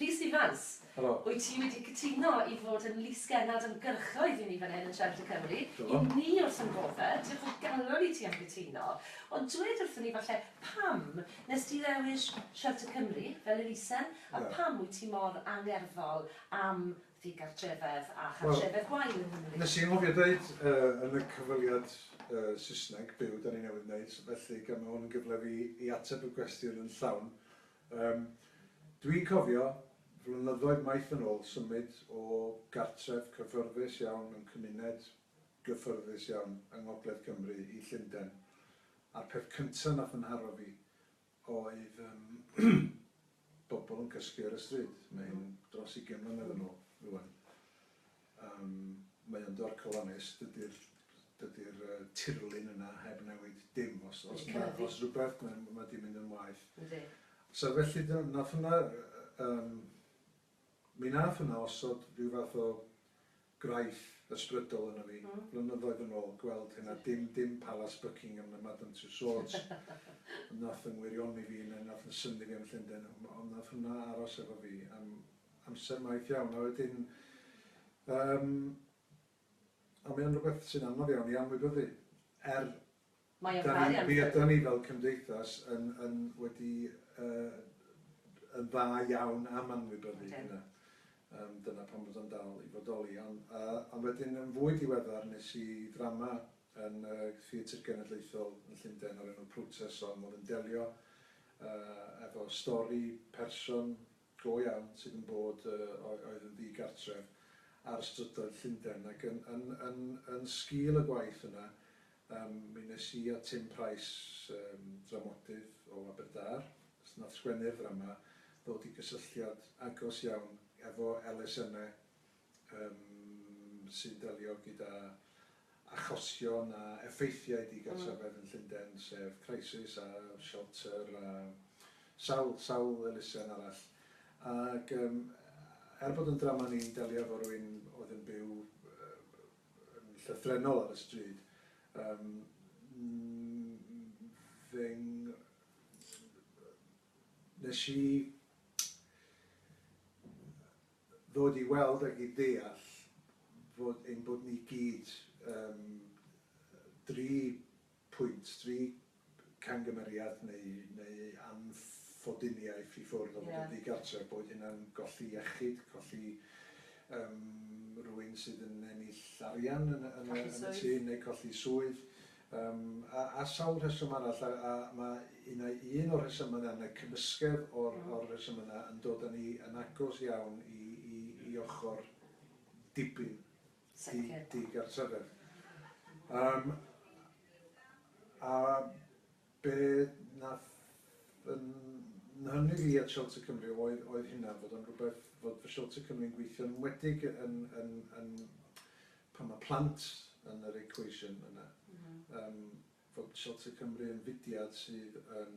Rhys Ifans, Helo. wyt ti wedi cytuno i fod yn lis-genad ymgyrchoedd i ni fan hyn yn Siarad y Cymru. Helo. I ni wrth yn gofer, diolch o galon i ti am gytuno. Ond dweud wrthyn ni falle pam nes ti ddewis Siarad y Cymru fel elusen, a pam wyt ti mor angerddol am ddigartrefedd a chartrefedd gwael yn Nghymru? Nes i'n ngofio dweud yn y cyfweliad Saesneg, byw, da ni newydd wneud, felly gan hwn yn gyfle i ateb y gwestiwn yn llawn. Dwi'n cofio, flynyddoedd maith yn ôl, symud o gartref cyffyrddus iawn yn cymuned gyffyrddus iawn yng Ngogledd Cymru i Llundain. A'r peth cyntaf nath yn haro fi oedd bobl yn cysgu ar y stryd. Mae'n dros 20 mlynedd yn ôl rwan. Mae o'n dorcolonus, dydy'r tirlun yna heb newid dim os rhywbeth mae di mynd yn waith. So felly nath hwnna, mi nath hwnna osod rhyw fath o graith ysbrydol yna fi, blynyddoedd yn ôl, gweld hynna, dim Palace Buckingham na Madame Tussauds, nath yn wirioni fi, neu nath yn syni fi am Llundain, ond nath hwnna aros efo fi am amser maith iawn, a wedyn, a mae'n rhywbeth sy'n anodd iawn i anwybyddu, mi ydyn ni fel cymdeithas wedi yn dda iawn am anwybyddu hynna. Dyna pan bod o'n dal i fodoli. Ond wedyn yn fwy diweddar nes i ddrama yn Theatr Genedlaethol yn Llundain o'r enw Protest oedd yn delio efo stori person go iawn sydd yn bod oedd yn ddigartref ar strydoedd Llundain. Ac yn sgil y gwaith yna, mi nes i a Tim Price, dramodydd o Aberdâr, nath sgwennu'r ddrama, ddod i gysylltiad agos iawn efo elusennau sy'n delio gyda achosion a effeithiau digartrefedd yn Llundain, sef crisis a shelter a sawl elusen arall. Ac bod yn drama ni'n delio efo rhywun oedd yn byw yn llythrenol ar y stryd, nes i ddod i weld ac i ddeall bod ni gyd dri cangymeriad neu anffodiniaeth i ffwrdd o fod yn ddigartref, bod hynna'n golli iechyd, colli rhywun sydd yn ennill arian yn y tŷ neu colli swydd. A sawl rheswm arall, a mae un o'r rheswm yna, neu cymysgedd o'r rheswm yna yn dod â ni yn agos iawn i ochr dibyn digartrefedd. A be nath yn hynny fi at Shelter Cymru oedd hynna, fod o'n rhywbeth fod fy Shelter Cymru'n gweithio'n wedig pan mae plant yn yr equation yna. Fod Shelter Cymru yn fudiad sydd yn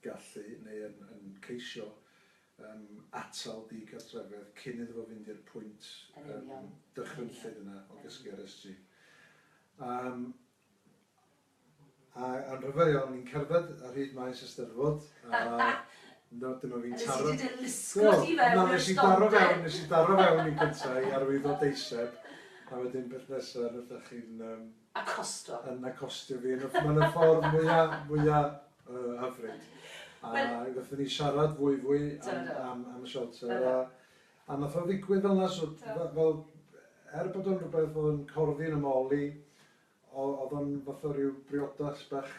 gallu neu yn ceisio atal digartrefedd cyn iddo fo fynd i'r pwynt dychrynllyd yna o gysgu ar SG. A'n rhyfedd iawn, ni'n cerdded ar hyd maes Eisteddfod, dyma fi'n taro... Nes i daro fewn i gyntaf i arwydd o deiseb, a wedyn beth nesaf rydych chi'n... Acostio. Yn acostio fi, yn y ffordd mwyaf hyfryd. A gethon ni siarad fwy am y shelter. A nath o ddigwydd fel yna, bod o'n rhywbeth oedd yn corddi yn y moli, oedd o'n fath o ryw briodas bach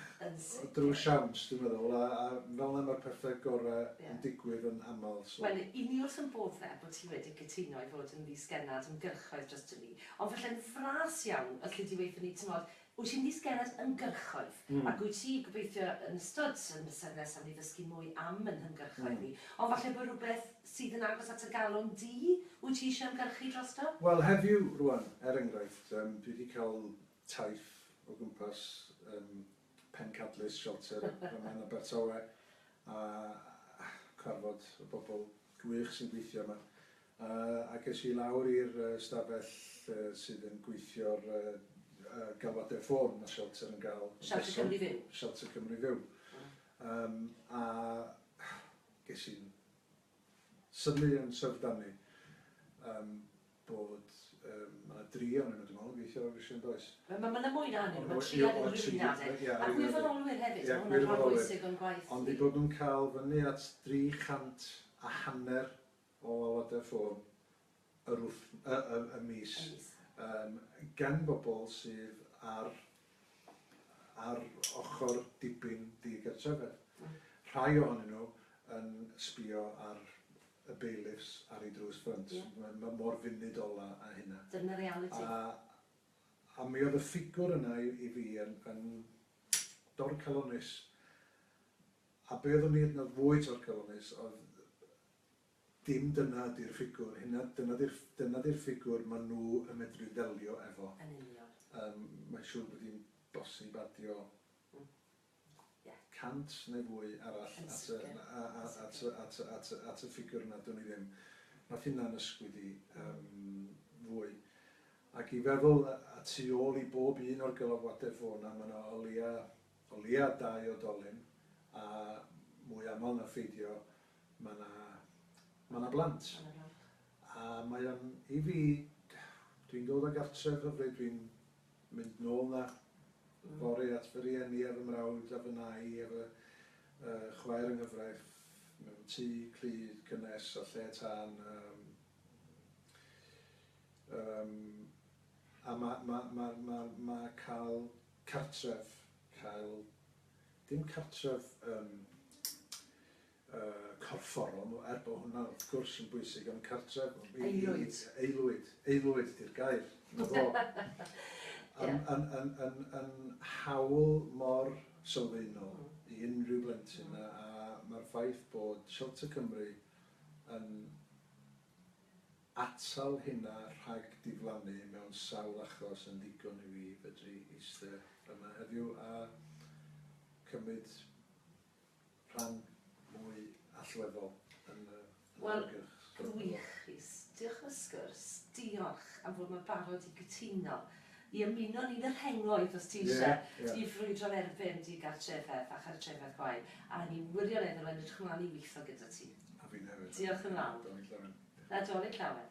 drwy siawns, dwi'n meddwl, a fel yna mae'r pethau gorau yn digwydd yn aml. Wel, i ni wrth yn boddau bod ti wedi cytuno i fod yn ddisgennad ymgyrchoedd dros ni, ond falle'n fras iawn os lle di weithio ni, wyt ti'n ddisgennad ymgyrchoedd, ac wyt ti gobeithio yn ystod yn busnes am ni ddysgu mwy am yn hymgyrchoedd ni, ond falle bod rhywbeth sydd yn agos at y galon di, wyt ti eisiau ymgyrchu drosto? Wel, heddiw rwan, enghraifft, dwi wedi cael taith o gwmpas Pencadlys Shelter yma yn Abertawe a carfod y bobl gwych sy'n gweithio yma. Ac es i lawr i'r stafell sydd yn gweithio'r galwadau ffôn mae Shelter yn gael. Shelter Cymru Fyw. Shelter Cymru Fyw. A ges i'n synnu yn syfrdanu bod mae 3 ohonyn nhw, dwi'n meddwl, yn gweithio ar Vision does. Mae'n mwy na hynny, mae'n 3 ar unrhyw un adeg. A gwirfoddolwyr hefyd, mae hwnna'n rhan bwysig o'n gwaith. Ond i bod nhw'n cael fyny at 350 o aelodau ffôn y mis. Gan bobl sydd ar ochr dipyn digartrefedd. Rhai ohonyn nhw yn sbio ar y bailiffs ar ei drws ffrynt. Mae mor funudol a hynna. Dyna reality. A mi oedd y ffigwr yna i fi yn dorcalonus. A be oeddwn ni yn fwy dorcalonus oedd dim dyna ydy'r ffigwr. Dyna di'r ffigwr maen nhw yn medru ddelio efo. Yn union. Mae'n siŵr bod hi'n bosib adio 100 neu fwy arall at y ffigwr yna, dwi'n i ddim. Nath hynna'n ysgwyd i fwy. Ac i feddwl a tu ôl i bob un o'r golofwadau ffôn, mae yna o leia 2 oedolyn, a mwy aml na pheidio, mae yna blant. A mae o'n, i fi, dwi'n dod o gartref o ble dwi'n mynd nôl na, fori at fy rieni efo mrawd a fy nai efo chwaer yng nghyfraith mewn tŷ, clud, cynnes a lle tân. A mae cael cartref, dim cartref corfforol, bod hwnna wrth gwrs yn bwysig, ond cartref... Eilwyd. Eilwyd di'r gair. Yn hawl mor sylfaenol i unrhyw blentyn, a mae'r ffaith bod Shelter Cymru yn atal hynna rhag diflannu mewn sawl achos yn ddigon i fi fedru eistedd yma heddiw a cymryd rhan mwy allweddol yn y ymgyrch. Wel, gwych, Rhys. Diolch am y sgwrs. Diolch am fod mae'n barod i gytuno i ymuno ni'n yr hengoedd os ti eisiau i ffrwydro'r erbyn di gartrefedd a chartrefedd gwael. A ni'n wirioneddol yn edrych ymlaen i weithio gyda ti. A fi'n hefyd. Diolch yn fawr. Nadolig llawen. Nadolig llawen.